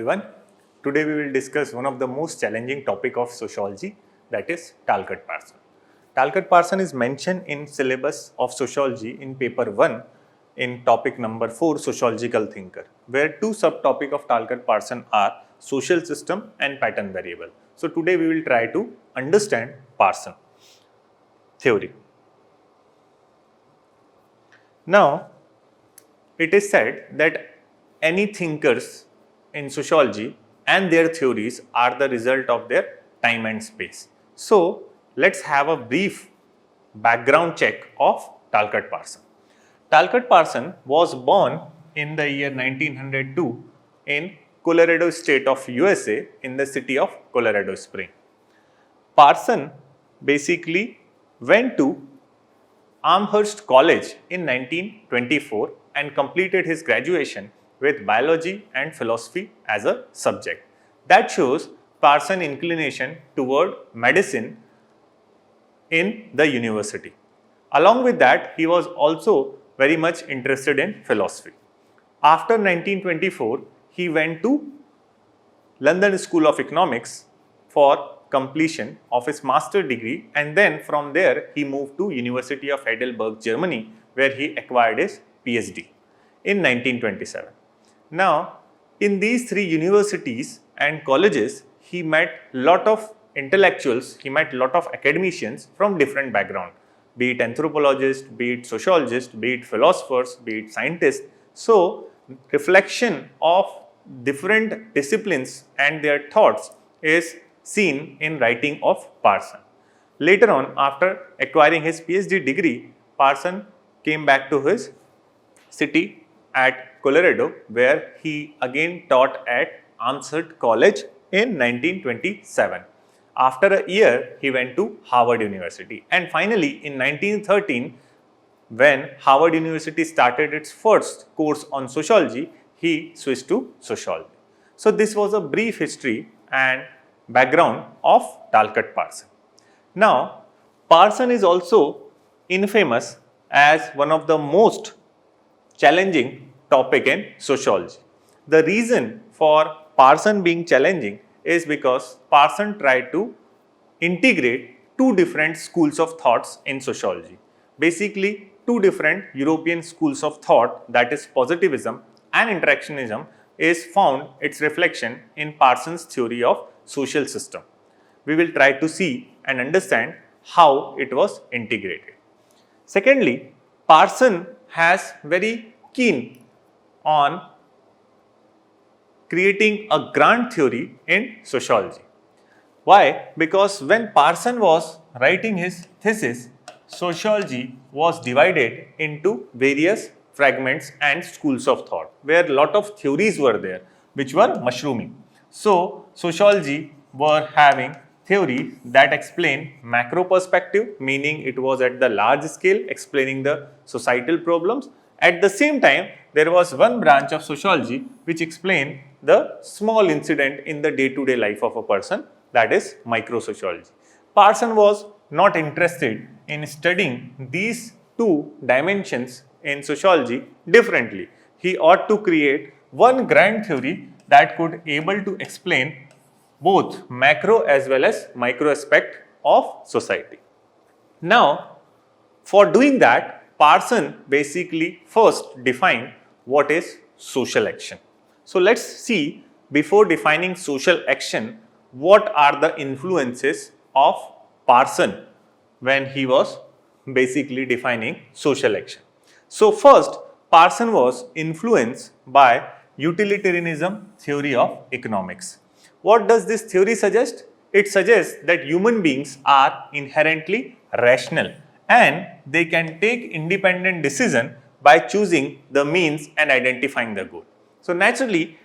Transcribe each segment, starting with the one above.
everyone. Today we will discuss one of the most challenging topic of sociology, that is Talcott-Parsons. Talcott-Parsons is mentioned in syllabus of sociology in paper 1 in topic number 4, sociological thinker, where two subtopic of Talcott-Parsons are social system and pattern variable. So today we will try to understand Parsons theory. Now it is said that any thinkers in sociology and their theories are the result of their time and space. So let's have a brief background check of Talcott-Parsons. Talcott-Parsons was born in the year 1902 in Colorado State of USA in the city of Colorado Springs. Parsons basically went to Amherst College in 1924 and completed his graduation with biology and philosophy as a subject. That shows Parsons' inclination toward medicine in the university. Along with that, he was also very much interested in philosophy. After 1924, he went to London School of Economics for completion of his master's degree, and then from there he moved to University of Heidelberg, Germany, where he acquired his PhD in 1927. Now, in these three universities and colleges, he met lot of intellectuals, he met lot of academicians from different backgrounds, be it anthropologists, be it sociologists, be it philosophers, be it scientists. So, reflection of different disciplines and their thoughts is seen in writing of Parsons. Later on, after acquiring his PhD degree, Parsons came back to his city at Colorado, where he again taught at Amherst College in 1927. After a year, he went to Harvard University, and finally in 1913, when Harvard University started its first course on sociology, he switched to sociology. So this was a brief history and background of Talcott-Parsons. Now, Parsons is also infamous as one of the most challenging topic in sociology. The reason for Parsons being challenging is because Parsons tried to integrate two different schools of thoughts in sociology. Basically, two different European schools of thought, that is positivism and interactionism, is found its reflection in Parsons' theory of social system. We will try to see and understand how it was integrated. Secondly, Parsons has very keen on creating a grand theory in sociology. Why? Because when Parsons was writing his thesis, sociology was divided into various fragments and schools of thought, where a lot of theories were there which were mushrooming. So, sociology were having theories that explain macro perspective, meaning it was at the large scale explaining the societal problems. At the same time, there was one branch of sociology which explained the small incident in the day-to-day life of a person, that is micro-sociology. Parsons was not interested in studying these two dimensions in sociology differently. He ought to create one grand theory that could able to explain both macro as well as micro aspect of society. Now, for doing that, Parsons basically first defined what is social action. So let's see, before defining social action, what are the influences of Parsons when he was basically defining social action. So first, Parsons was influenced by utilitarianism theory of economics. What does this theory suggest? It suggests that human beings are inherently rational and they can take independent decision by choosing the means and identifying the goal. So naturally,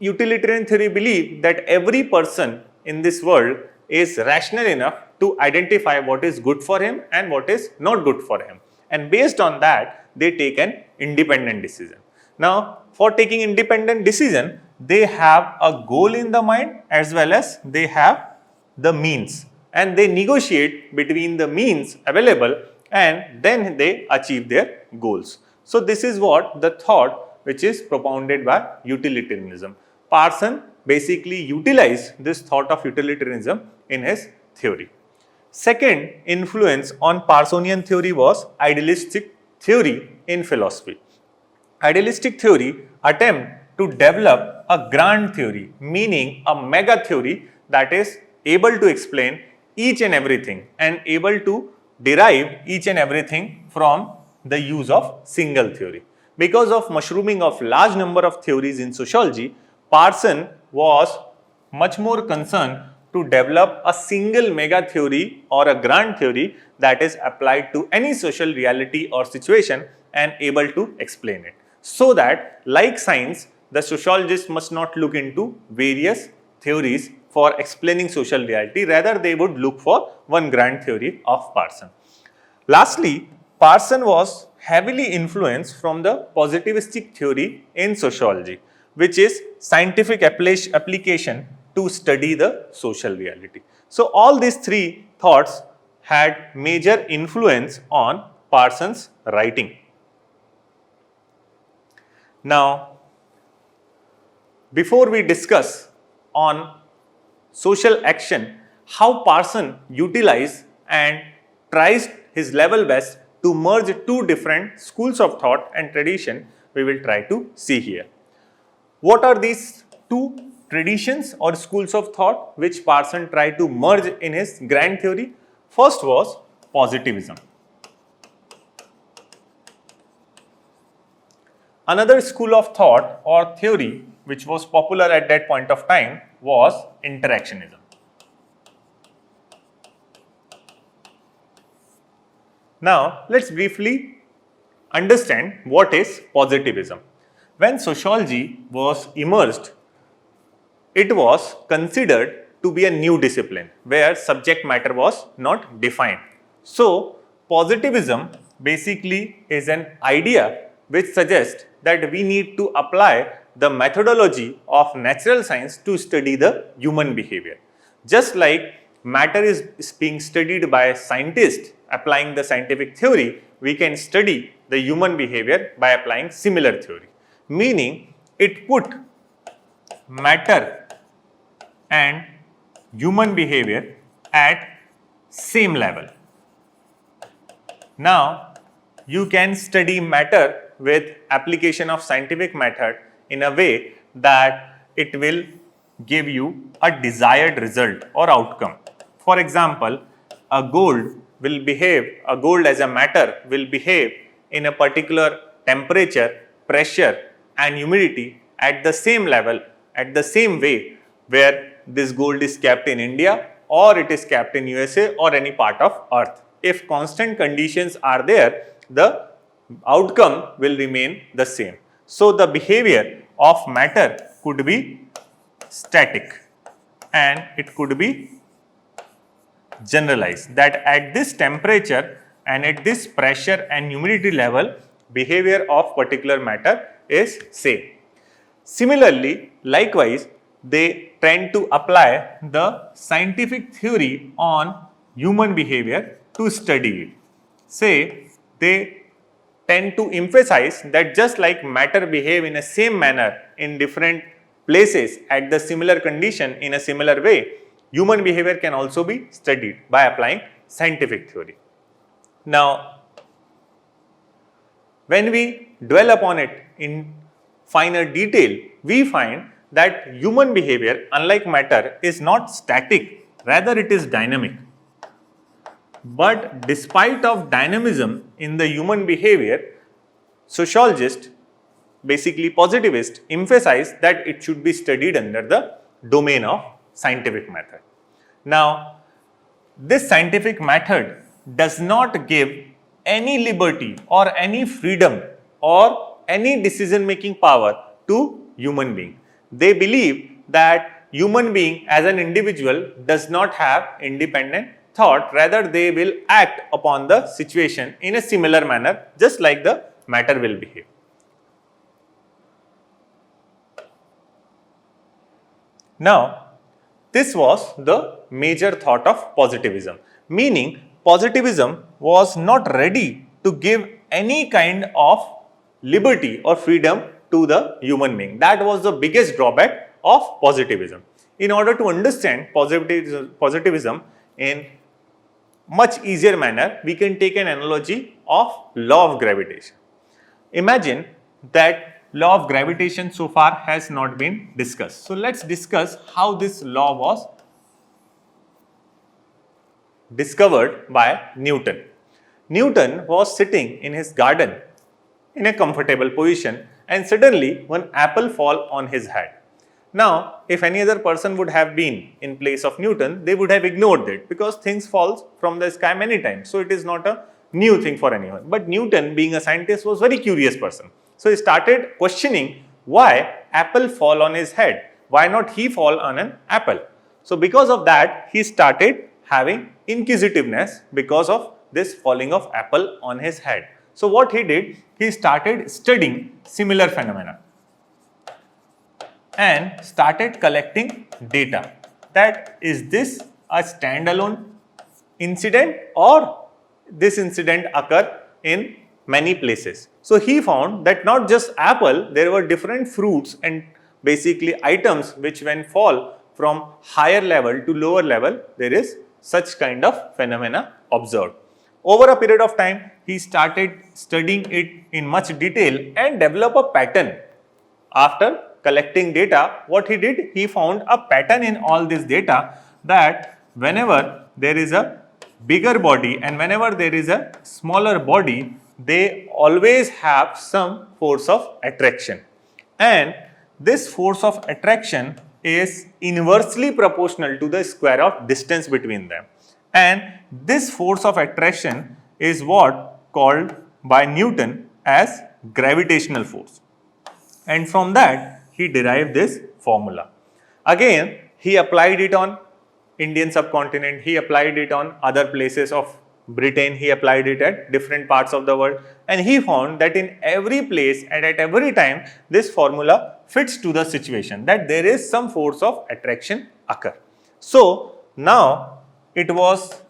utilitarian theory believes that every person in this world is rational enough to identify what is good for him and what is not good for him. And based on that, they take an independent decision. Now, for taking independent decision, they have a goal in the mind as well as they have the means, and they negotiate between the means available and then they achieve their goals. So this is what the thought which is propounded by utilitarianism. Parson basically utilized this thought of utilitarianism in his theory. Second influence on Parsonian theory was idealistic theory in philosophy. Idealistic theory attempt to develop a grand theory, meaning a mega theory that is able to explain each and everything and able to derive each and everything from the use of single theory. Because of mushrooming of large number of theories in sociology, Parson was much more concerned to develop a single mega theory or a grand theory that is applied to any social reality or situation and able to explain it. So that, like science, the sociologist must not look into various theories for explaining social reality, rather they would look for one grand theory of Parson. Lastly, Parson was heavily influenced from the positivistic theory in sociology, which is scientific application to study the social reality. So, all these three thoughts had major influence on Parson's writing. Now, before we discuss on social action, how Parson utilized and tries his level best to merge two different schools of thought and tradition, we will try to see here. What are these two traditions or schools of thought which Parson tried to merge in his grand theory? First was positivism. Another school of thought or theory which was popular at that point of time was interactionism. Now, let's briefly understand what is positivism. When sociology was emerged, it was considered to be a new discipline where subject matter was not defined. So, positivism basically is an idea which suggests that we need to apply the methodology of natural science to study the human behavior. Just like matter is being studied by scientists applying the scientific theory, we can study the human behavior by applying similar theory. Meaning, it put matter and human behavior at same level. Now, you can study matter with application of scientific method in a way that it will give you a desired result or outcome. For example, a gold as a matter will behave in a particular temperature, pressure and humidity at the same level, at the same way where this gold is kept in India or it is kept in USA or any part of earth. If constant conditions are there, the outcome will remain the same. So, the behavior of matter could be static and it could be generalized, that at this temperature and at this pressure and humidity level, behavior of particular matter is same. Similarly, likewise, they tend to apply the scientific theory on human behavior to study it. Say, they tend to emphasize that just like matter behave in a same manner in different places at the similar condition in a similar way, human behavior can also be studied by applying scientific theory. Now, when we dwell upon it in finer detail, we find that human behavior, unlike matter, is not static, rather it is dynamic. But despite of dynamism in the human behavior, sociologists, basically positivists, emphasize that it should be studied under the domain of scientific method. Now, this scientific method does not give any liberty or any freedom or any decision making power to human being. They believe that human being as an individual does not have independent thought, rather they will act upon the situation in a similar manner just like the matter will behave. Now, this was the major thought of positivism, meaning positivism was not ready to give any kind of liberty or freedom to the human being. That was the biggest drawback of positivism. In order to understand positivism in much easier manner, we can take an analogy of law of gravitation. Imagine that law of gravitation so far has not been discussed. So let's discuss how this law was discovered by Newton. Newton was sitting in his garden in a comfortable position and suddenly one apple fall on his head. Now, if any other person would have been in place of Newton, they would have ignored it because things fall from the sky many times. So, it is not a new thing for anyone. But Newton, being a scientist, was a very curious person. So, he started questioning why apple fall on his head. Why not he fall on an apple? So, because of that, he started having inquisitiveness because of this falling of apple on his head. So, what he did, he started studying similar phenomena and started collecting data. That is this a standalone incident or this incident occur in many places. So, he found that not just apple, there were different fruits and basically items which when fall from higher level to lower level, there is such kind of phenomena observed. Over a period of time, he started studying it in much detail and develop a pattern. After collecting data, what he did, he found a pattern in all this data that whenever there is a bigger body and whenever there is a smaller body, they always have some force of attraction. And this force of attraction is inversely proportional to the square of distance between them. And this force of attraction is what called by Newton as gravitational force. And from that, he derived this formula. Again, he applied it on Indian subcontinent, he applied it on other places of Britain, he applied it at different parts of the world, and he found that in every place and at every time, this formula fits to the situation, that there is some force of attraction occur. So, now it was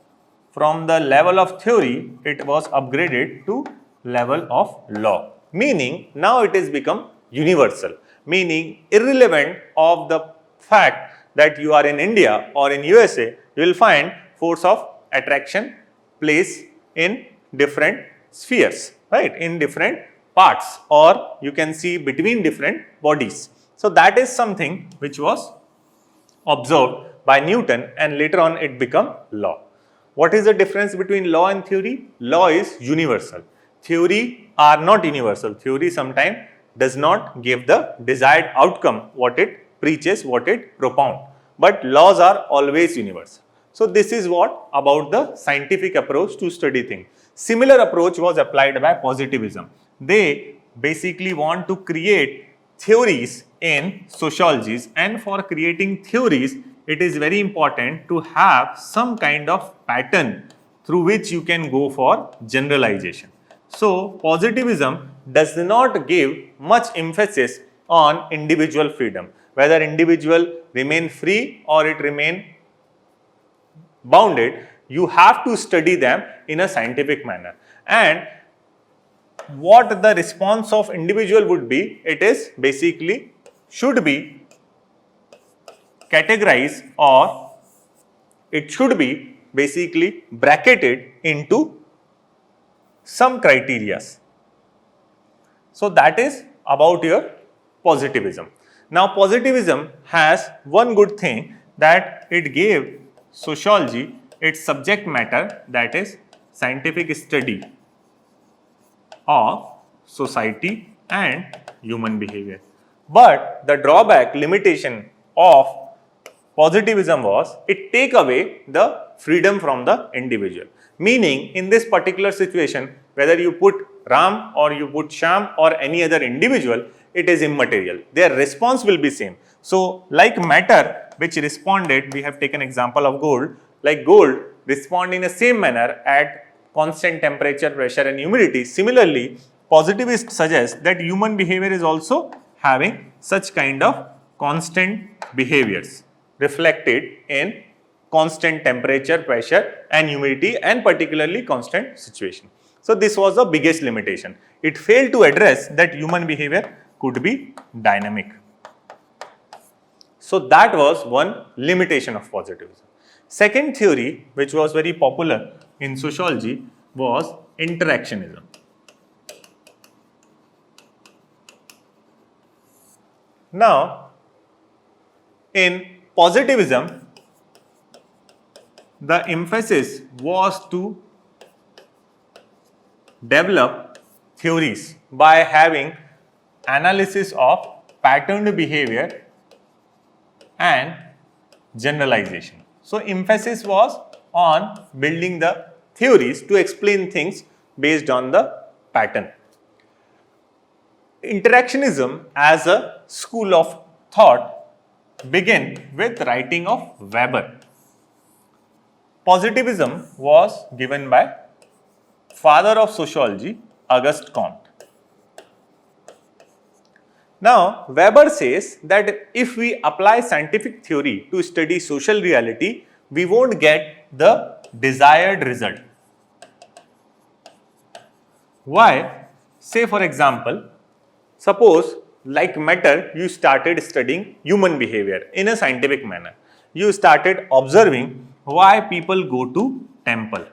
from the level of theory, it was upgraded to level of law, meaning now it has become universal, meaning irrelevant of the fact that you are in India or in USA, you will find force of attraction plays in different spheres, right, in different parts, or you can see between different bodies. So, that is something which was observed by Newton and later on it became law. What is the difference between law and theory? Law is universal. Theory are not universal. Theory sometimes does not give the desired outcome, what it preaches, what it propounds. But laws are always universal. So, this is what about the scientific approach to study things. Similar approach was applied by positivism. They basically want to create theories in sociologies, and for creating theories, it is very important to have some kind of pattern through which you can go for generalization. So, positivism does not give much emphasis on individual freedom, whether individual remain free or it remain bounded. You have to study them in a scientific manner, and what the response of individual would be, it is basically should be categorized or it should be basically bracketed into some criteria. So, that is about your positivism. Now, positivism has one good thing, that it gave sociology its subject matter, that is scientific study of society and human behavior. But the drawback, limitation of positivism was it take away the freedom from the individual. Meaning, in this particular situation, whether you put Ram or you put Shyam or any other individual, it is immaterial. Their response will be same. So, like matter which responded, we have taken example of gold, like gold respond in the same manner at constant temperature, pressure and humidity. Similarly, positivists suggest that human behavior is also having such kind of constant behaviors reflected in constant temperature, pressure and humidity, and particularly constant situation. So, this was the biggest limitation. It failed to address that human behavior could be dynamic. So that was one limitation of positivism. Second theory, which was very popular in sociology, was interactionism. Now, in positivism, the emphasis was to develop theories by having analysis of patterned behavior and generalization. So, emphasis was on building the theories to explain things based on the pattern. Interactionism as a school of thought began with writing of Weber. Positivism was given by father of sociology, Auguste Comte. Now, Weber says that if we apply scientific theory to study social reality, we won't get the desired result. Why? Say for example, suppose like matter you started studying human behavior in a scientific manner. You started observing why people go to temple.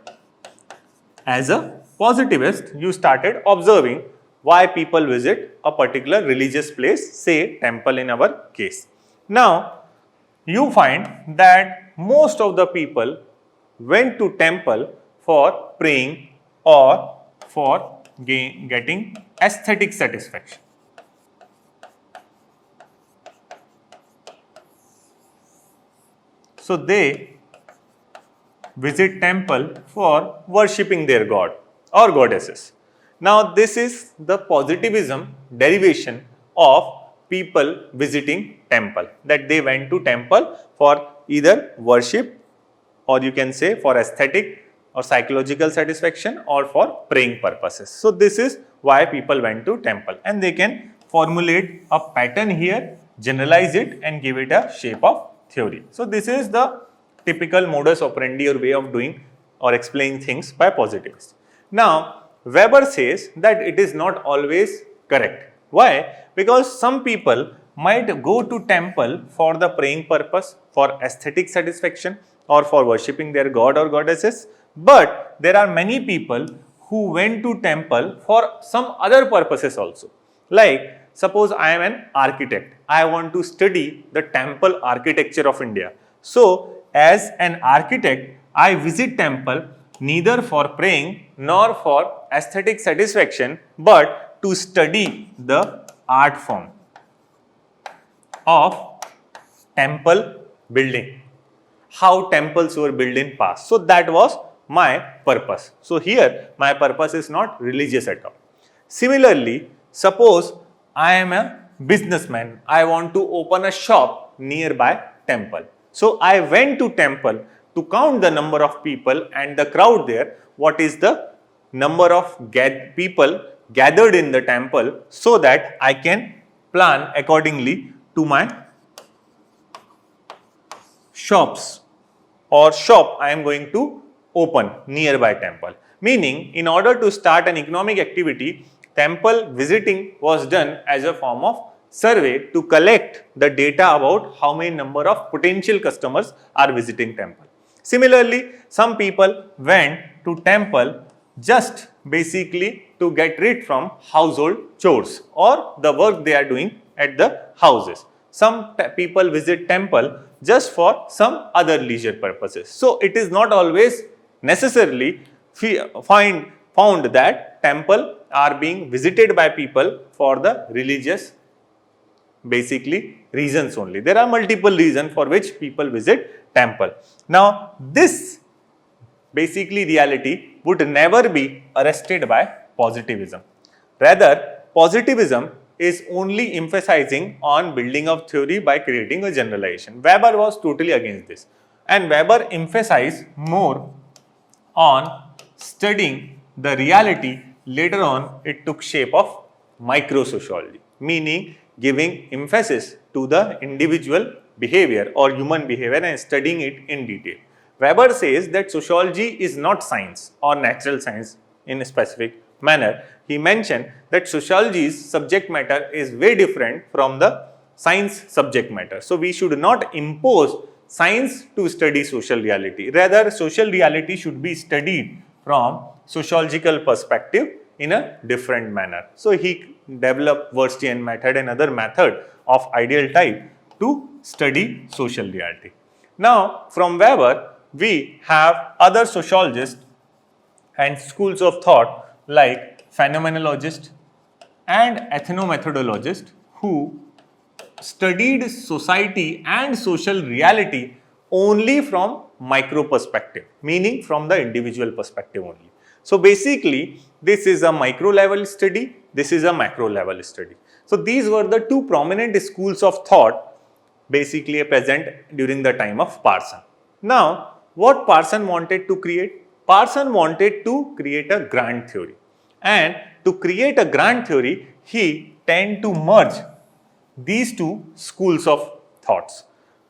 As a positivist, you started observing why people visit a particular religious place, say temple in our case. Now, you find that most of the people went to temple for praying or for getting aesthetic satisfaction. So, they visit temple for worshipping their god or goddesses. Now, this is the positivism derivation of people visiting temple, that they went to temple for either worship or you can say for aesthetic or psychological satisfaction or for praying purposes. So, this is why people went to temple, and they can formulate a pattern here, generalize it and give it a shape of theory. So, this is the typical modus operandi or way of doing or explaining things by positivists. Now, Weber says that it is not always correct. Why? Because some people might go to temple for the praying purpose, for aesthetic satisfaction or for worshipping their god or goddesses, but there are many people who went to temple for some other purposes also. Like suppose I am an architect, I want to study the temple architecture of India. So, as an architect, I visit temple neither for praying nor for aesthetic satisfaction, but to study the art form of temple building, how temples were built in past. So, that was my purpose. So, here my purpose is not religious at all. Similarly, suppose I am a businessman, I want to open a shop nearby temple. So, I went to temple to count the number of people and the crowd there, what is the number of people gathered in the temple, so that I can plan accordingly to my shops or shop I am going to open nearby temple. Meaning, in order to start an economic activity, temple visiting was done as a form of survey to collect the data about how many number of potential customers are visiting temple. Similarly, some people went to temple just basically to get rid from household chores or the work they are doing at the houses. Some people visit temple just for some other leisure purposes. So, it is not always necessarily found that temple are being visited by people for the religious basically reasons only. There are multiple reasons for which people visit temple. Now, this basically reality would never be arrested by positivism. Rather, positivism is only emphasizing on building of theory by creating a generalization. Weber was totally against this, and Weber emphasized more on studying the reality. Later on, it took shape of microsociology, meaning giving emphasis to the individual behavior or human behavior and studying it in detail. Weber says that sociology is not science or natural science in a specific manner. He mentioned that sociology's subject matter is way different from the science subject matter. So we should not impose science to study social reality. Rather, social reality should be studied from sociological perspective in a different manner. So he developed Wurstian method and other method of ideal type to study social reality. Now, from Weber, we have other sociologists and schools of thought like phenomenologists and ethnomethodologists who studied society and social reality only from micro perspective, meaning from the individual perspective only. So basically, this is a micro level study, this is a macro level study. So these were the two prominent schools of thought basically present during the time of Parson. Now, what Parson wanted to create? Parson wanted to create a grand theory, and to create a grand theory, he tended to merge these two schools of thoughts,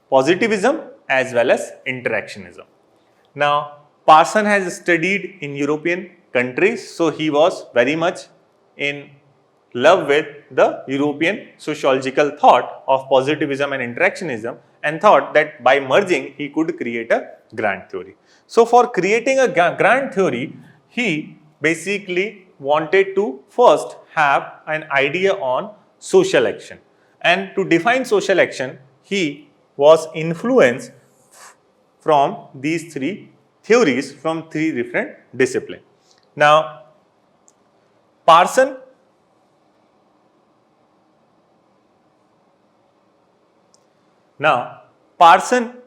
positivism as well as interactionism. Now, Parson has studied in European countries, so he was very much in love with the European sociological thought of positivism and interactionism, and thought that by merging he could create a grand theory. So, for creating a grand theory, he basically wanted to first have an idea on social action, and to define social action, he was influenced from these three theories from three different disciplines. Now, Parson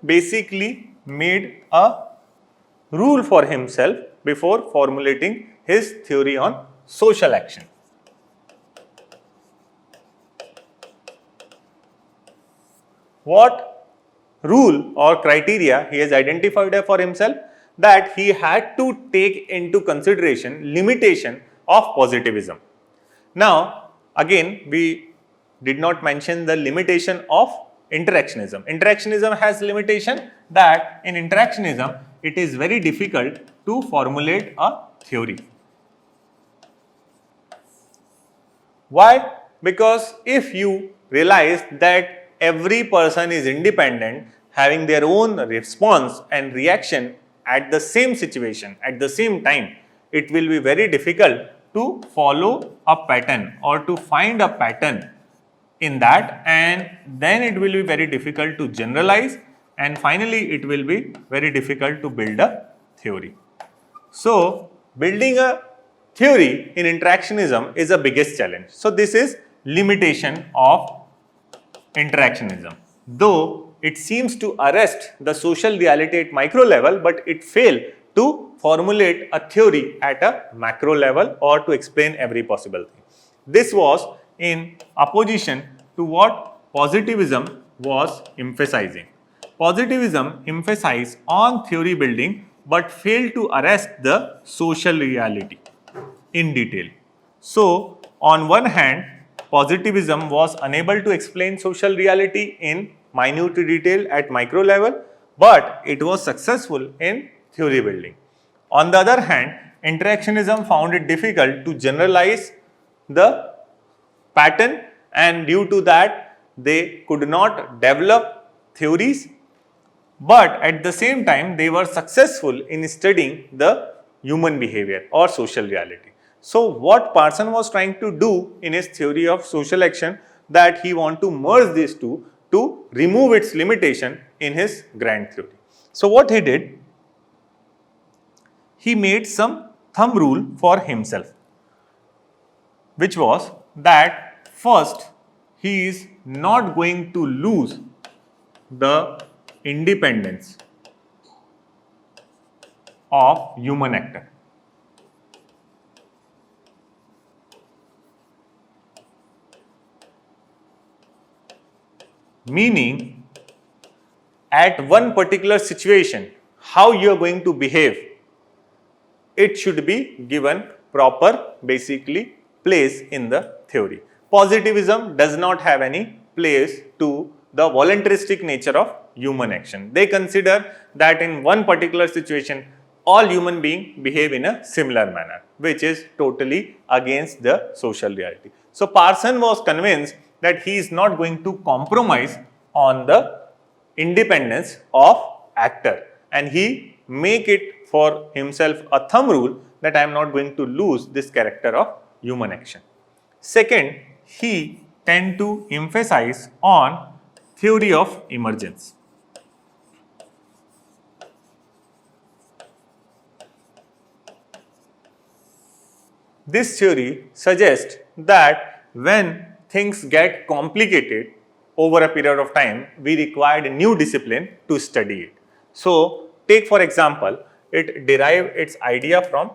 basically made a rule for himself before formulating his theory on social action. What rule or criteria he has identified for himself? That he had to take into consideration limitation of positivism. Now, again, we did not mention the limitation of interactionism. Interactionism has limitation that in interactionism, it is very difficult to formulate a theory. Why? Because if you realize that every person is independent, having their own response and reaction at the same situation, at the same time, it will be very difficult to follow a pattern or to find a pattern in that, and then it will be very difficult to generalize, and finally it will be very difficult to build a theory. So, building a theory in interactionism is the biggest challenge. So, this is limitation of interactionism. Though it seems to arrest the social reality at micro level, but it failed to formulate a theory at a macro level or to explain every possible thing. This was in opposition to what positivism was emphasizing. Positivism emphasized on theory building but failed to arrest the social reality in detail. So, on one hand, positivism was unable to explain social reality in minute detail at micro level, but it was successful in theory building. On the other hand, interactionism found it difficult to generalize the pattern, and due to that they could not develop theories, but at the same time they were successful in studying the human behavior or social reality. So, what Parson was trying to do in his theory of social action, that he want to merge these two to remove its limitation in his grand theory. So, what he did, he made some thumb rule for himself, which was that first he is not going to lose the independence of human actor. Meaning, at one particular situation, how you are going to behave, it should be given proper basically place in the theory. Positivism does not have any place to the voluntaristic nature of human action. They consider that in one particular situation, all human beings behave in a similar manner, which is totally against the social reality. So, Parson was convinced that he is not going to compromise on the independence of actor, and he make it for himself a thumb rule that I am not going to lose this character of human action. Second, he tend to emphasize on theory of emergence. This theory suggests that when things get complicated over a period of time, we required a new discipline to study it. So, take for example, it derived its idea from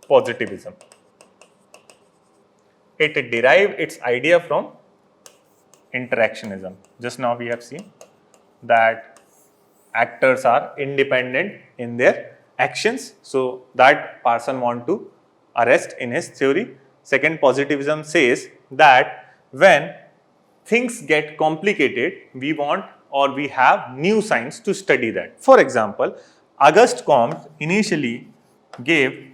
positivism. It derived its idea from interactionism. Just now we have seen that actors are independent in their actions. So, that Parson want to arrest in his theory. Second, positivism says that when things get complicated, we want or we have new science to study that. For example, Auguste Comte initially gave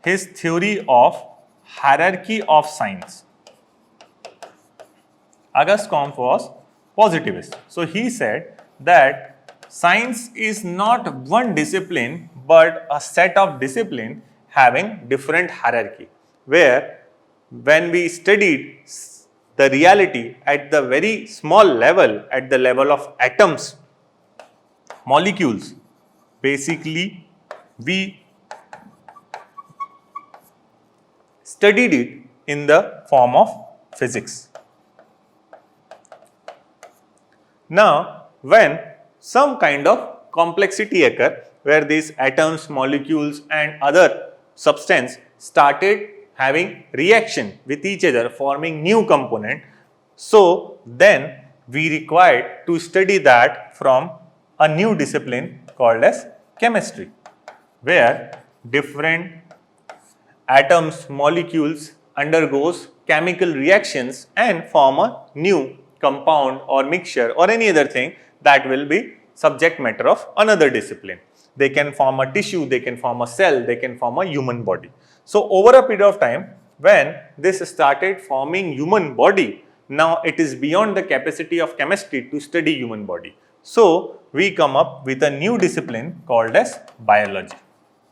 his theory of hierarchy of science. Auguste Comte was positivist. So, he said that science is not one discipline but a set of discipline having different hierarchy, where when we studied the reality at the very small level, at the level of atoms, molecules, basically we studied it in the form of physics. Now, when some kind of complexity occur, where these atoms, molecules and other substance started having reaction with each other, forming new component, so then we required to study that from a new discipline called as chemistry, where different atoms, molecules undergoes chemical reactions and form a new compound or mixture or any other thing that will be subject matter of another discipline. They can form a tissue, they can form a cell, they can form a human body. So, over a period of time, when this started forming human body, now it is beyond the capacity of chemistry to study human body. So, we come up with a new discipline called as biology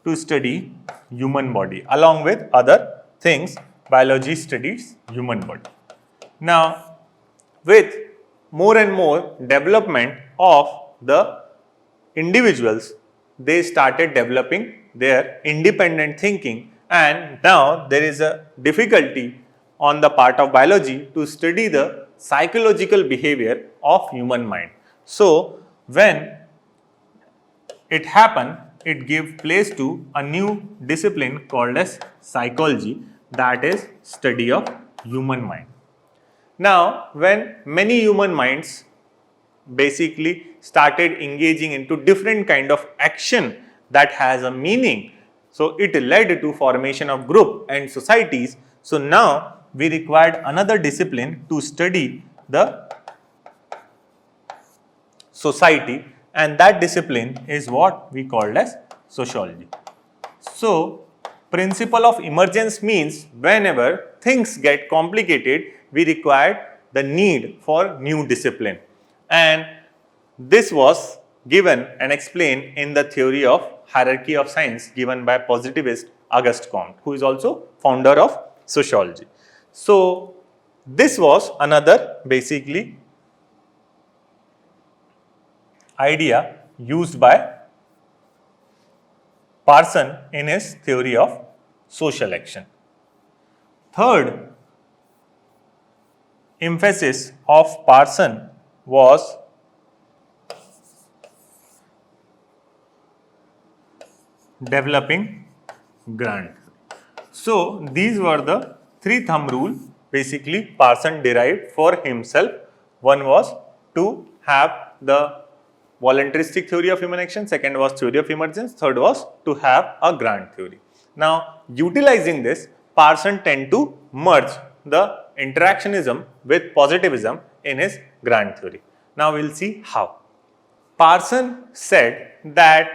to study human body. Along with other things, biology studies human body. Now, with more and more development of the individuals, they started developing their independent thinking, and now there is a difficulty on the part of biology to study the psychological behavior of human mind. So, when it happened, it gave place to a new discipline called as psychology, that is study of human mind. Now, when many human minds basically started engaging into different kind of action that has a meaning, so it led to formation of group and societies. So, now we required another discipline to study the society, and that discipline is what we called as sociology. So, principle of emergence means whenever things get complicated, we required the need for new discipline, and this was given and explained in the theory of hierarchy of science given by positivist Auguste Comte, who is also founder of sociology. So, this was another basically idea used by Parson in his theory of social action. Third emphasis of Parson was developing grant. So, these were the three thumb rule basically Parson derived for himself. One was to have the voluntaristic theory of human action, second was theory of emergence, third was to have a grant theory. Now, utilizing this, Parson tend to merge the interactionism with positivism in his grant theory. Now, we will see how. Parson said that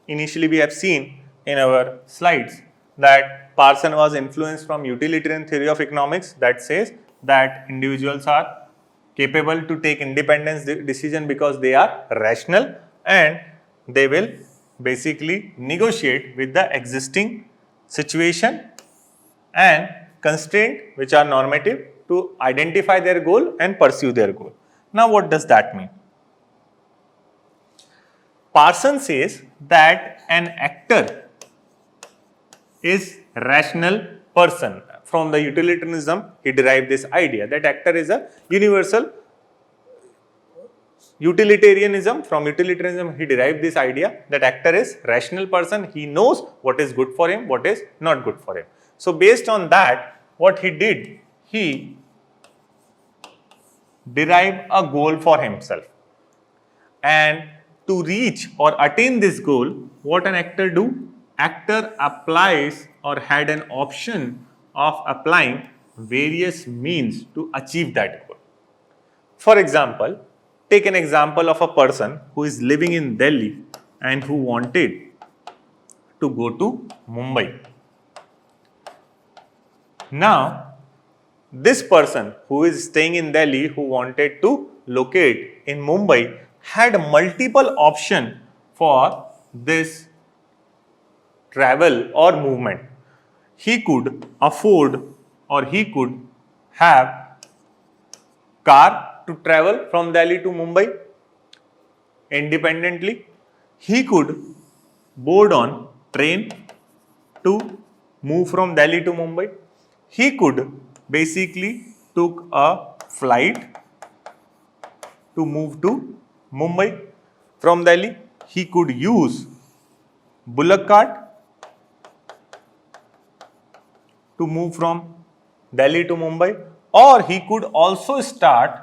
initially we have seen in our slides that Parson was influenced from utilitarian theory of economics that says that individuals are capable to take independent decision because they are rational, and they will basically negotiate with the existing situation and constraint which are normative to identify their goal and pursue their goal. Now, what does that mean? Parsons says that an actor is rational person. From the utilitarianism, he derived this idea that actor is a universal utilitarianism. From utilitarianism, he derived this idea that actor is rational person. He knows what is good for him, what is not good for him. So, based on that, what he did, he derived a goal for himself, and to reach or attain this goal, what an actor do? Actor applies or had an option of applying various means to achieve that goal. For example, take an example of a person who is living in Delhi and who wanted to go to Mumbai. Now, this person who is staying in Delhi, who wanted to locate in Mumbai, had multiple options for this travel or movement. He could afford, or he could have car to travel from Delhi to Mumbai independently. He could board on train to move from Delhi to Mumbai. He could basically took a flight to move to Mumbai from Delhi. He could use bullock cart to move from Delhi to Mumbai, or he could also start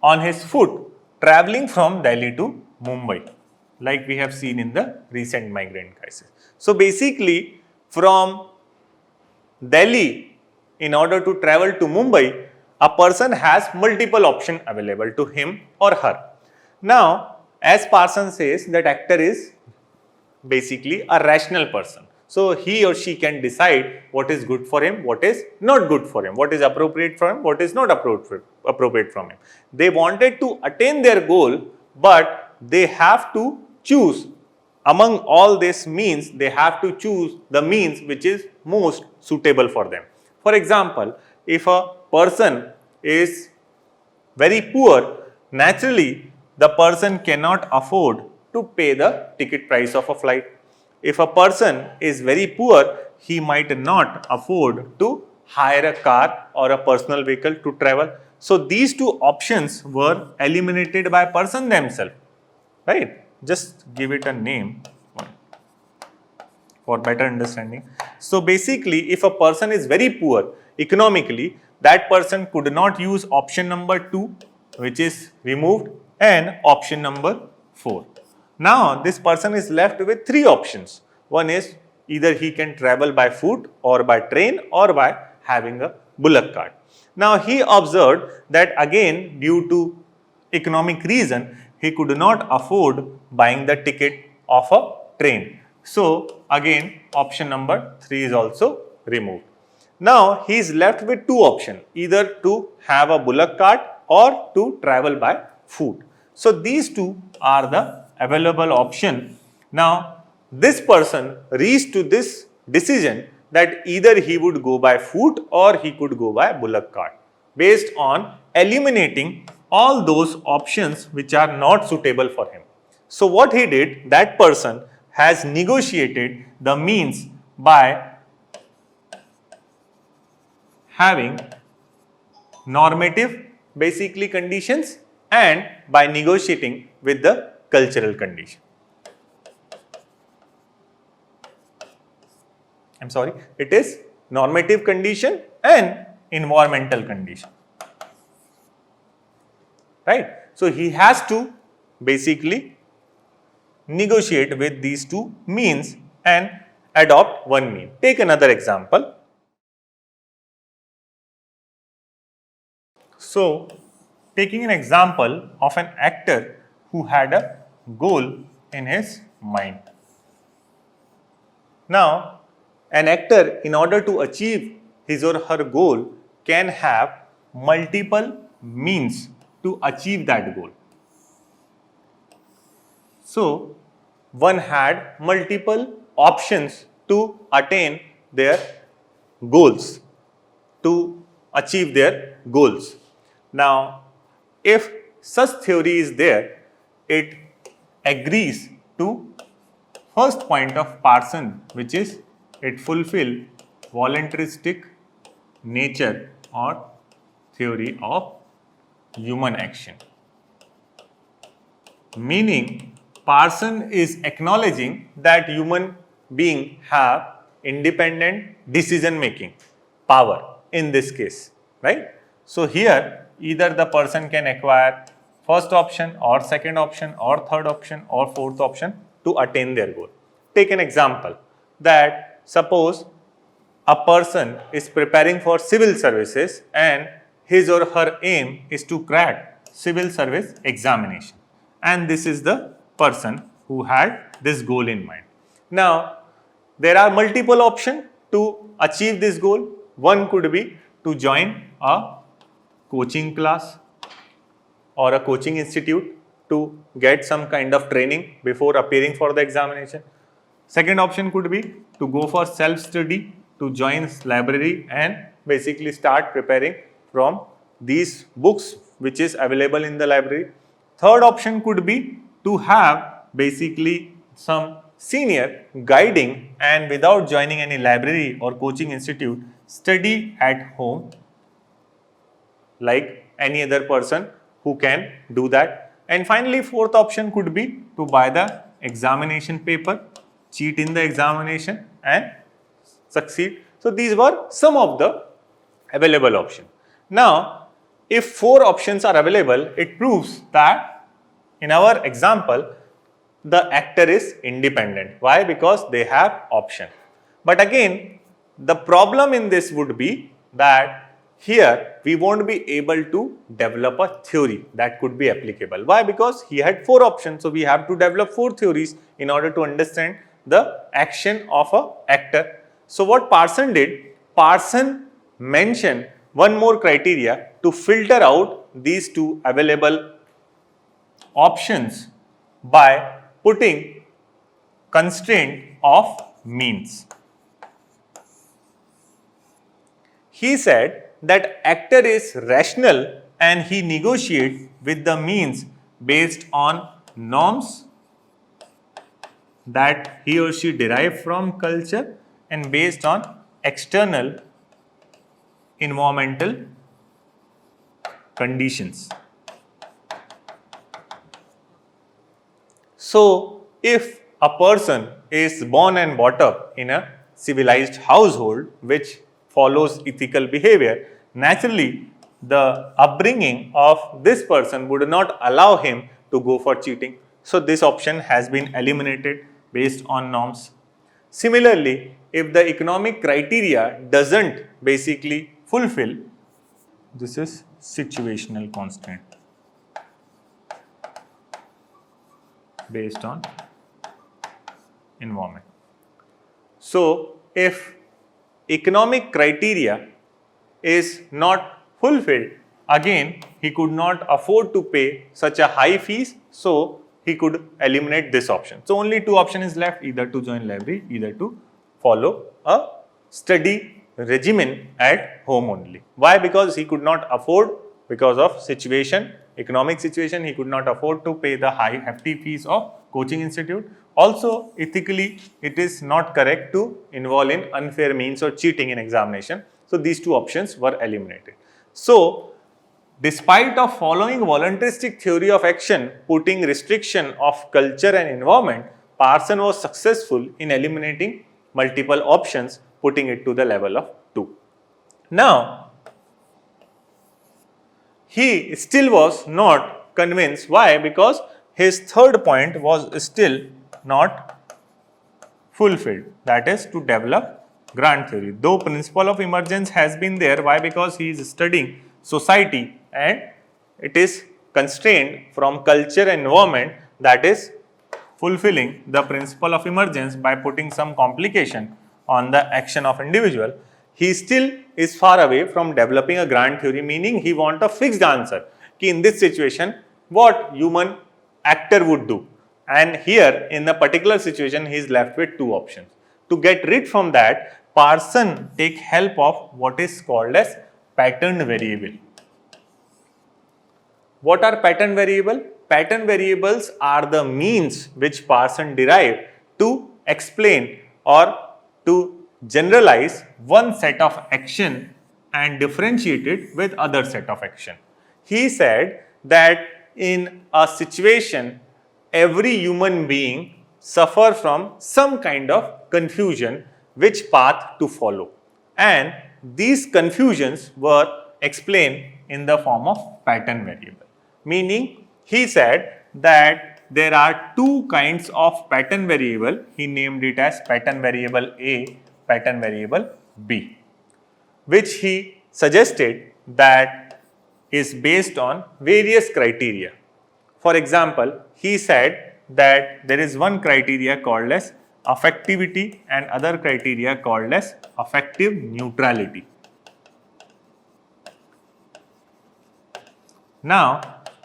on his foot traveling from Delhi to Mumbai, like we have seen in the recent migrant crisis. So, basically from Delhi, in order to travel to Mumbai, a person has multiple options available to him or her. Now, as Parsons says, that actor is basically a rational person. So, he or she can decide what is good for him, what is not good for him, what is appropriate for him, what is not appropriate from him. They wanted to attain their goal, but they have to choose among all these means. They have to choose the means which is most suitable for them. For example, if a person is very poor, naturally the person cannot afford to pay the ticket price of a flight. If a person is very poor, he might not afford to hire a car or a personal vehicle to travel. So, these two options were eliminated by person themselves, right? Just give it a name for better understanding. So, basically if a person is very poor economically, that person could not use option number 2, which is removed, and option number 4. Now, this person is left with 3 options. One is either he can travel by foot or by train or by having a bullock cart. Now, he observed that again due to economic reason, he could not afford buying the ticket of a train. So, again option number 3 is also removed. Now, he is left with 2 options, either to have a bullock cart or to travel by foot. So, these 2 are the available option. Now, this person reached to this decision that either he would go by foot or he could go by bullock cart, based on eliminating all those options which are not suitable for him. So, what he did, that person has negotiated the means by having normative basically conditions and by negotiating with the cultural condition. I am sorry, it is normative condition and environmental condition, right. So, he has to basically negotiate with these 2 means and adopt one mean. Take another example. So, taking an example of an actor who had a goal in his mind. Now, an actor, in order to achieve his or her goal, can have multiple means to achieve that goal. So, one had multiple options to attain their goals, to achieve their goals. Now, if such theory is there, it agrees to first point of Parson, which is it fulfill voluntaristic nature or theory of human action. Meaning, Parson is acknowledging that human beings have independent decision making power in this case, right? So here either the person can acquire first option or second option or third option or fourth option to attain their goal. Take an example that suppose a person is preparing for civil services and his or her aim is to crack civil service examination, and this is the person who had this goal in mind. Now, there are multiple options to achieve this goal. One could be to join a coaching class or a coaching institute to get some kind of training before appearing for the examination. Second option could be to go for self-study, to join library and basically start preparing from these books which is available in the library. Third option could be to have basically some senior guiding and without joining any library or coaching institute, study at home like any other person who can do that. And finally, fourth option could be to buy the examination paper, cheat in the examination and succeed. So, these were some of the available options. Now, if 4 options are available, it proves that in our example, the actor is independent. Why? Because they have option. But again, the problem in this would be that here we won't be able to develop a theory that could be applicable. Why? Because he had 4 options. So, we have to develop 4 theories in order to understand the action of an actor. So, what Parson did, Parson mentioned one more criteria to filter out these 2 available options by putting constraint of means. He said that actor is rational and he negotiates with the means based on norms that he or she derive from culture and based on external environmental conditions. So, if a person is born and brought up in a civilized household which follows ethical behavior, naturally the upbringing of this person would not allow him to go for cheating. So, this option has been eliminated based on norms. Similarly, if the economic criteria doesn't basically fulfill, this is situational constraint based on environment. So, if economic criteria is not fulfilled, again he could not afford to pay such a high fees, so he could eliminate this option. So, only 2 options is left, either to join library, either to follow a study regimen at home only. Why? Because he could not afford, because of situation, economic situation, he could not afford to pay the high hefty fees of coaching institute. Also, ethically it is not correct to involve in unfair means or cheating in examination. So, these 2 options were eliminated. So, despite of following voluntaristic theory of action, putting restriction of culture and environment, Parson was successful in eliminating multiple options, putting it to the level of 2. Now, he still was not convinced. Why? Because his third point was still not fulfilled, that is to develop grant theory. Though principle of emergence has been there, why? Because he is studying society and it is constrained from culture and environment, that is fulfilling the principle of emergence by putting some complication on the action of individual. he still is far away from developing a grand theory, meaning he want a fixed answer. Ki in this situation, what human actor would do. And here in the particular situation, he is left with two options. To get rid from that, Parson take help of what is called as pattern variable. What are pattern variable? Pattern variables are the means which Parson derived to explain or to generalize one set of action and differentiate it with other set of action. He said that in a situation, every human being suffer from some kind of confusion which path to follow, and these confusions were explained in the form of pattern variable. Meaning, he said that there are two kinds of pattern variable. He named it as pattern variable A, pattern variable B, which he suggested that is based on various criteria. For example, he said that there is one criteria called as affectivity and other criteria called as affective neutrality. Now,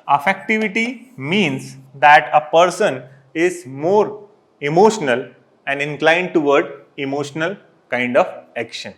affectivity means that a person is more emotional and inclined toward emotional kind of action.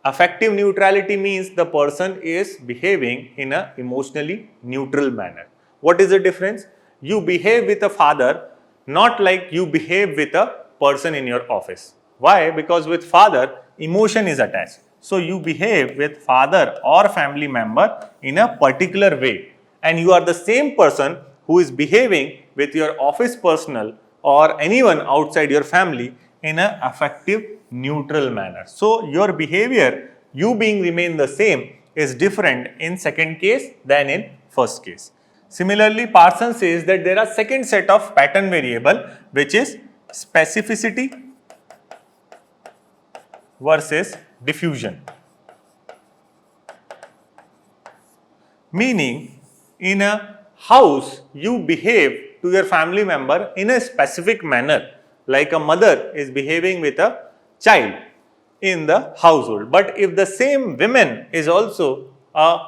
Affective neutrality means the person is behaving in a emotionally neutral manner. What is the difference? You behave with a father not like you behave with a person in your office. Why? Because with father, emotion is attached. So you behave with father or family member in a particular way, and you are the same person who is behaving with your office personnel or anyone outside your family in an affective neutral manner. So your behavior, you being remain the same, is different in second case than in first case. Similarly, Parson says that there are second set of pattern variable which is specificity versus diffusion. Meaning, in a house, you behave to your family member in a specific manner, like a mother is behaving with a child in the household. But if the same woman is also a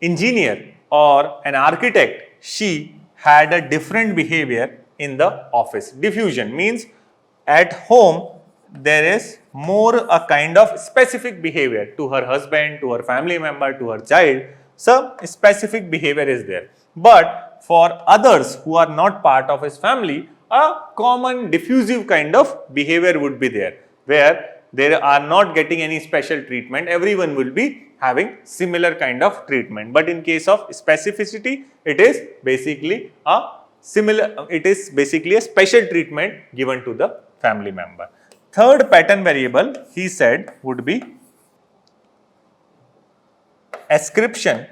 engineer or an architect, she had a different behavior in the office. Diffusion means at home there is more a kind of specific behavior to her husband, to her family member, to her child. Some specific behavior is there. But for others who are not part of his family, a common diffusive kind of behavior would be there, where they are not getting any special treatment. Everyone will be having similar kind of treatment. But in case of specificity, it is basically a special treatment given to the family member. Third pattern variable, he said, would be ascription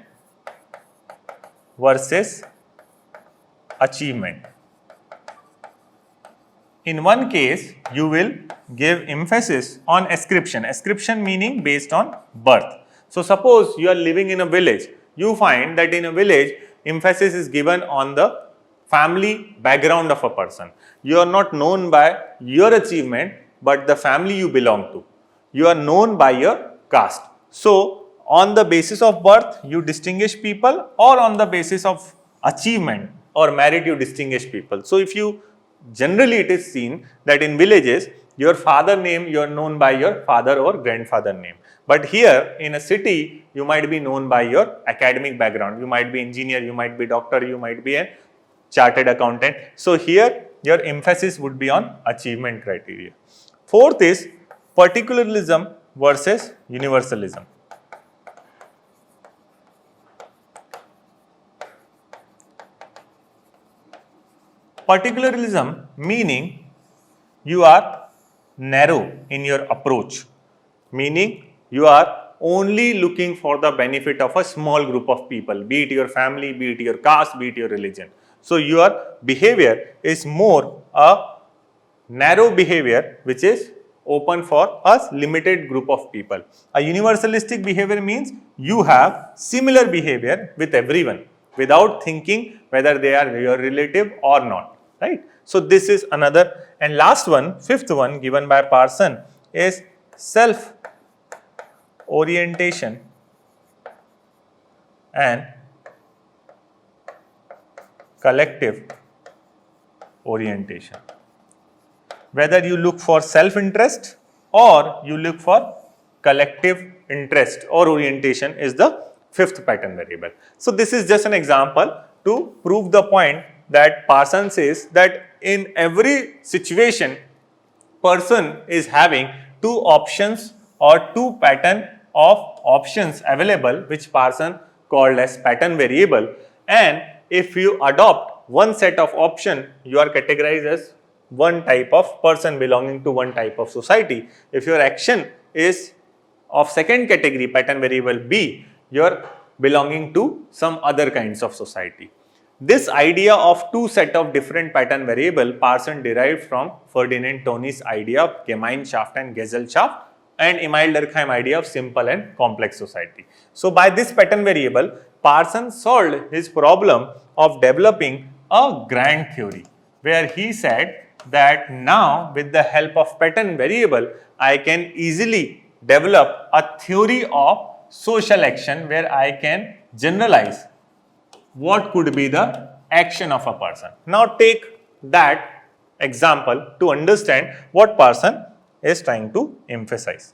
versus achievement. In one case, you will give emphasis on ascription. Ascription meaning based on birth. So, suppose you are living in a village, you find that in a village, emphasis is given on the family background of a person. You are not known by your achievement, but the family you belong to. You are known by your caste. So, on the basis of birth, you distinguish people, or on the basis of achievement or merit, you distinguish people. So, if you generally it is seen that in villages, your father name you are known by your father or grandfather name. But here in a city, you might be known by your academic background. You might be engineer, you might be doctor, you might be a chartered accountant. So, here your emphasis would be on achievement criteria. Fourth is particularism versus universalism. Particularism meaning you are narrow in your approach, meaning you are only looking for the benefit of a small group of people, be it your family, be it your caste, be it your religion. So, your behavior is more a narrow behavior which is open for a limited group of people. A universalistic behavior means you have similar behavior with everyone without thinking whether they are your relative or not. Right. So, this is another, and last one, fifth one given by Parson is self orientation and collective orientation. Whether you look for self-interest or you look for collective interest or orientation is the fifth pattern variable. So this is just an example to prove the point that Parsons says that in every situation, person is having two options or two pattern of options available, which Parsons called as pattern variable, and if you adopt one set of option, you are categorized as one type of person belonging to one type of society. If your action is of second category pattern variable B, you are belonging to some other kinds of society. This idea of two set of different pattern variable Parsons derived from Ferdinand Tönnies idea of Gemeinschaft and Gesellschaft and Emil Durkheim idea of simple and complex society. So by this pattern variable, Parsons solved his problem of developing a grand theory, where he said that now with the help of pattern variable, I can easily develop a theory of social action where I can generalize what could be the action of a person. Now take that example to understand what Parsons is trying to emphasize.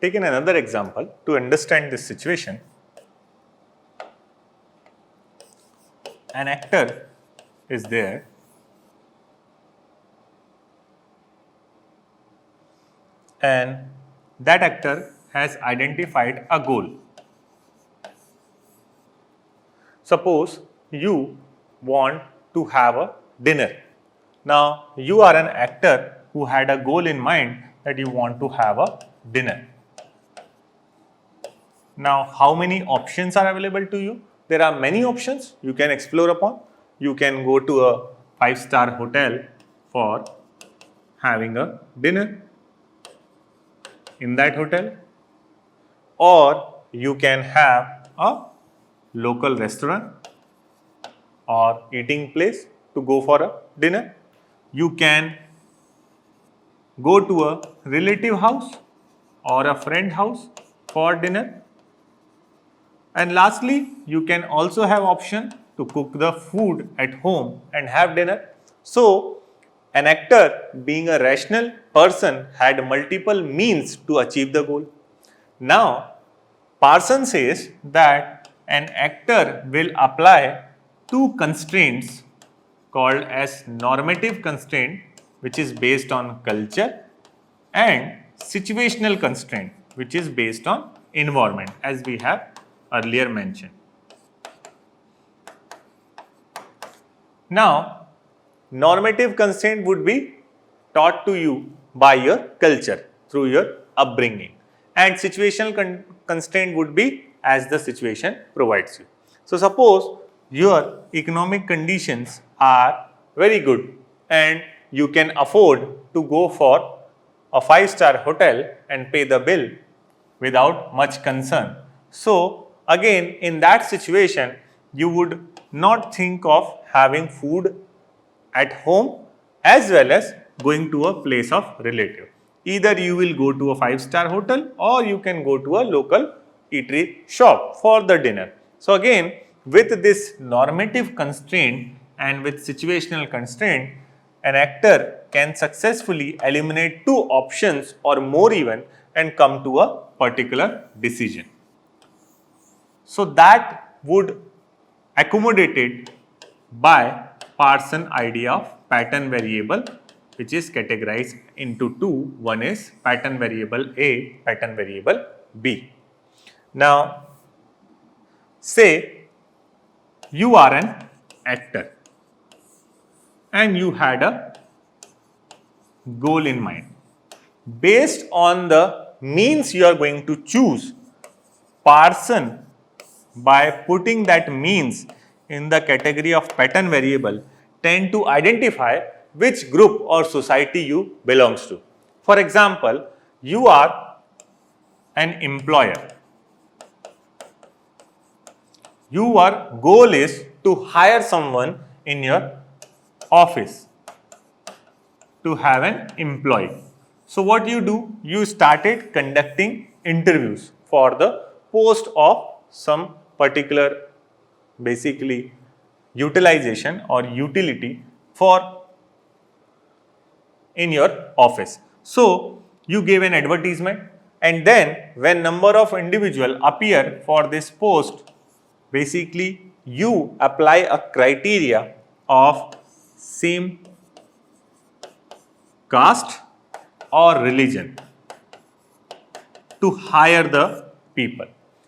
Taking another example to understand this situation, an actor is there and that actor has identified a goal. Suppose you want to have a dinner. Now you are an actor who had a goal in mind that you want to have a dinner. Now how many options are available to you? There are many options you can explore upon. You can go to a 5-star hotel for having a dinner in that hotel, or you can have a local restaurant or eating place to go for a dinner. You can go to a relative house or a friend house for dinner. And lastly, you can also have option to cook the food at home and have dinner. So an actor, being a rational person, had multiple means to achieve the goal. Now Parsons says that an actor will apply two constraints called as normative constraint, which is based on culture, and situational constraint, which is based on environment, as we have earlier mentioned. Now normative constraint would be taught to you by your culture through your upbringing, and situational constraint would be as the situation provides you. So suppose your economic conditions are very good and you can afford to go for a 5-star hotel and pay the bill without much concern. So again, in that situation, you would not think of having food at home as well as going to a place of relative. Either you will go to a 5-star hotel or you can go to a local eatery shop for the dinner. So again, with this normative constraint and with situational constraint, an actor can successfully eliminate two options or more even and come to a particular decision. So that would accommodated by Parsons idea of pattern variable, which is categorized into two. One is pattern variable A, pattern variable B. Now say you are an actor and you had a goal in mind. Based on the means you are going to choose, Parsons, by putting that means in the category of pattern variable, tend to identify which group or society you belongs to. For example, you are an employer. Your goal is to hire someone in your office to have an employee. So what you do, you started conducting interviews for the post of some particular basically utilization or utility for in your office. So you gave an advertisement, and then when number of individual appear for this post, basically you apply a criteria of same caste or religion to hire the people.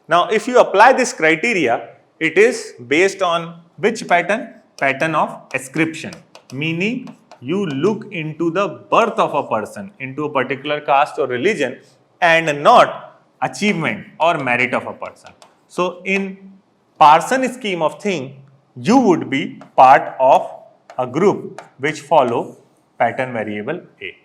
Now if you apply this criteria, it is based on which pattern? Pattern of ascription, meaning you look into the birth of a person into a particular caste or religion and not achievement or merit of a person. So in Parson scheme of thing, you would be part of a group which follow pattern variable A.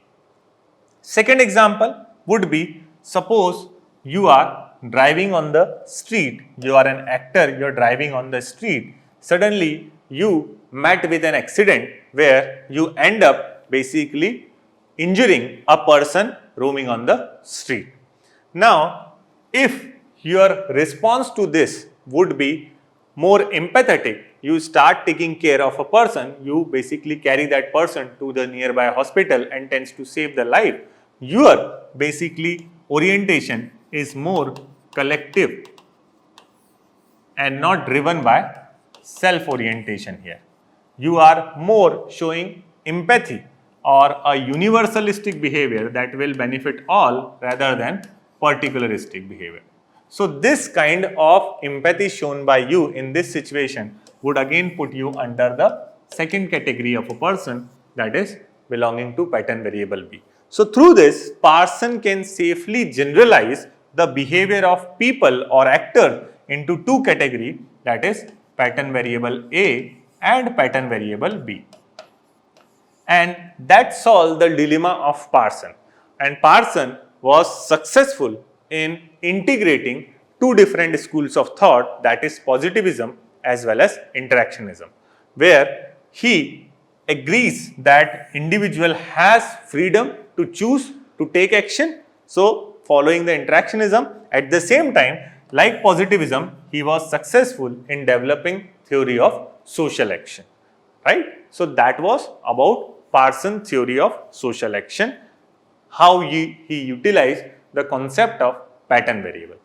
Second example would be, suppose you are driving on the street, you are an actor, you are driving on the street, suddenly you met with an accident where you end up basically injuring a person roaming on the street. Now, if your response to this would be more empathetic, you start taking care of a person, you basically carry that person to the nearby hospital and tends to save the life. Your basically orientation is more collective and not driven by self-orientation here. You are more showing empathy or a universalistic behavior that will benefit all rather than particularistic behavior. So this kind of empathy shown by you in this situation would again put you under the second category of a person, that is belonging to pattern variable B. So through this, Parson can safely generalize the behavior of people or actors into two categories, that is pattern variable A and pattern variable B. And that solved the dilemma of Parson. And Parson was successful in integrating two different schools of thought, that is positivism as well as interactionism, where he agrees that individual has freedom to choose to take action. So following the interactionism, at the same time, like positivism, he was successful in developing theory of social action, right? So that was about Parson theory of social action, how he utilized the concept of pattern variable.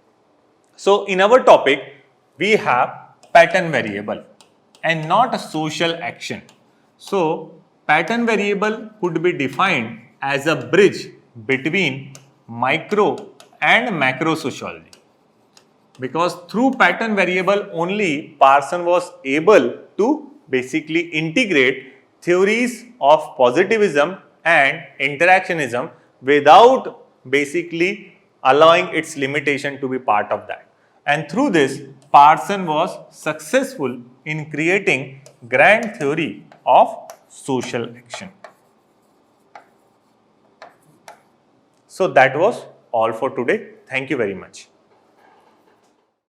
So in our topic, we have pattern variable and not a social action. So pattern variable could be defined as a bridge between micro and macro sociology, because through pattern variable only Parson was able to basically integrate theories of positivism and interactionism without basically allowing its limitation to be part of that. And through this, Parson was successful in creating grand theory of social action. So that was all for today. Thank you very much.